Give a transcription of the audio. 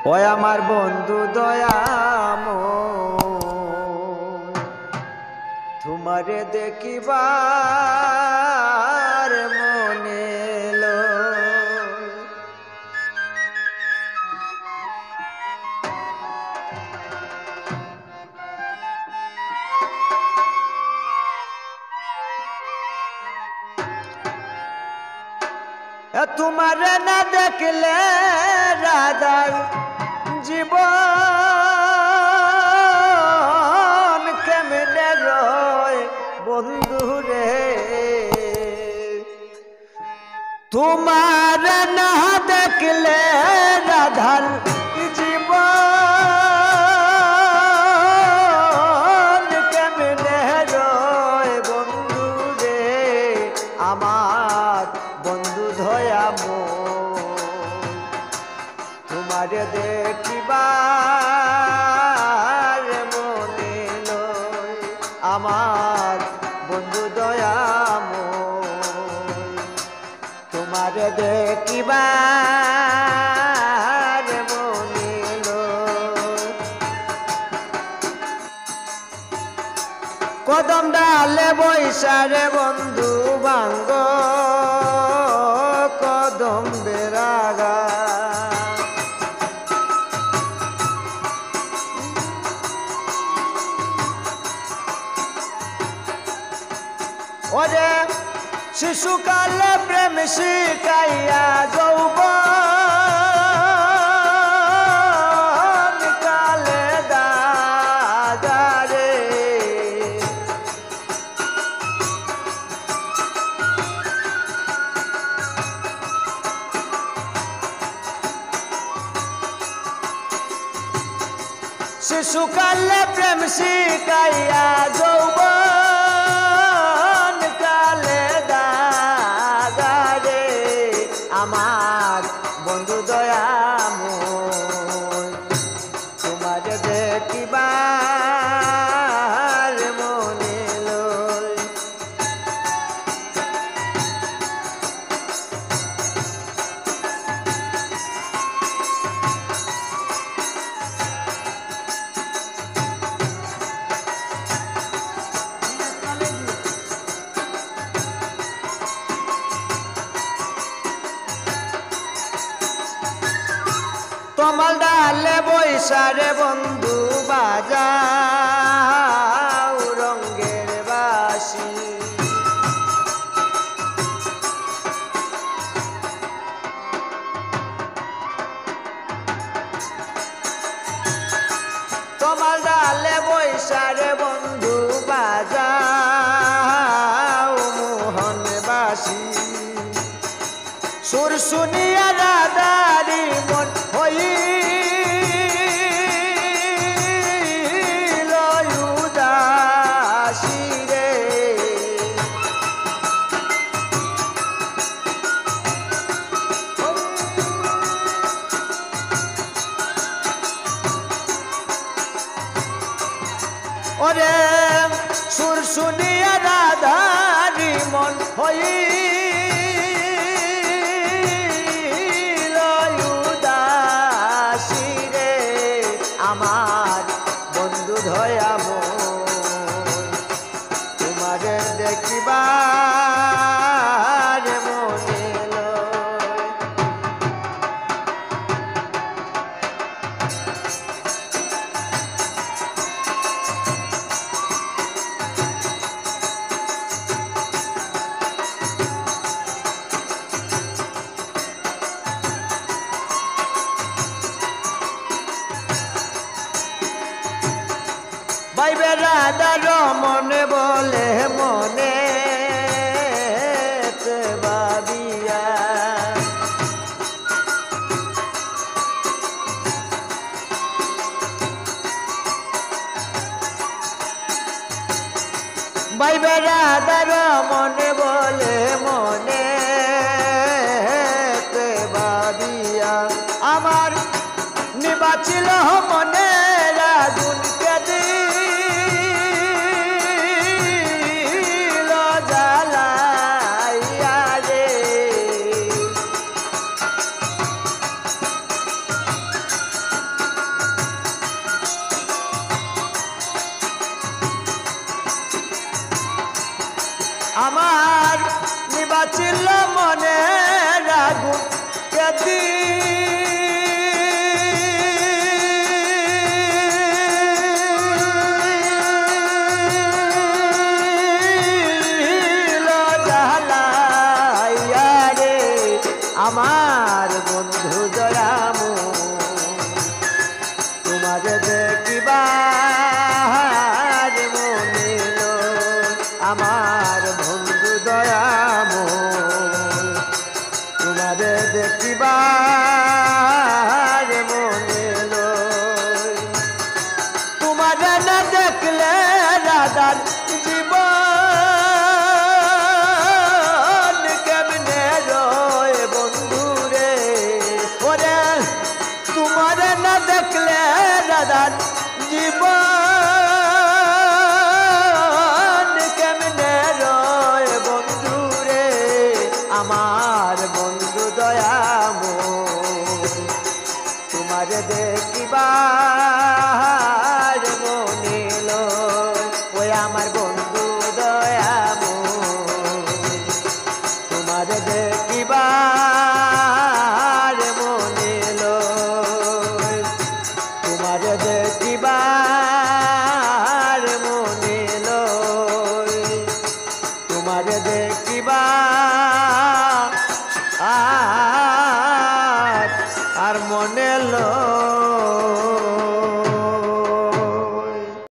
ওই আমার বন্ধু দয়াময় তোমারে দেখিবার মনে এলো। তোমারে না দেখলে রাধার জীবন কেমনে রয় বন্ধু রে। তোমার না দেখলে রাধার জীবন কেমনে রয় বন্ধু রে। আমার বন্ধু দয়াময় তোমারে দেখিবার মনে লয়। আমার বন্ধু দয়াময় তোমারে দেখিবার মনে লয়। কদম ডালে বৈশারে বন্ধু ভাঙ্গ কদম বেরাগা। ওরে শিশুকালে প্রেম শিখাইয়া যৌবন কালে দাগারে। শিশুকালে প্রেম শিখাইয়া যৌবন কালে দাগারে। আমার বন্ধু দয়াময় তোমারে দেখিবার মনে লয়। তোমার ডালে বৈশারে বন্ধু বাজাও রঙ্গের বাঁশি। তোমার ডালে বৈশারে বন্ধু বাজাও মোহন বাঁশি। সুর শুনিয়া রাধারি মন হইল উদাসী রে। ওরে সুর শুনিয়া রাধারি মন হইল উদাসী রে। আমার বন্ধু দয়াময় তোমারে দেখিবার মনে লয়। ভাইবে রাধা রমনে বলে মনে ভাবিয়া। ভাইবে রাধা রমনে বলে মনে ভাবিয়া। আমার নিবাচিল মনে আগুন দিল জ্বালাইয়া রে। আমার নিবাচিল মনে আগুন কেদি আমার বন্ধু দয়ামু তোমারে দেখিবার মনে আমার বন্ধু দয়ামু তোমারে দেখিবার মনে তোমারে না দেখলে রাধার জীবন কেমনে রয় বন্ধু রে ওরে তোমারে না দেখলে রাধার জীবন কেমনে রয় বন্ধু রে আমার বন্ধু দয়াময় তোমারে দেখিবা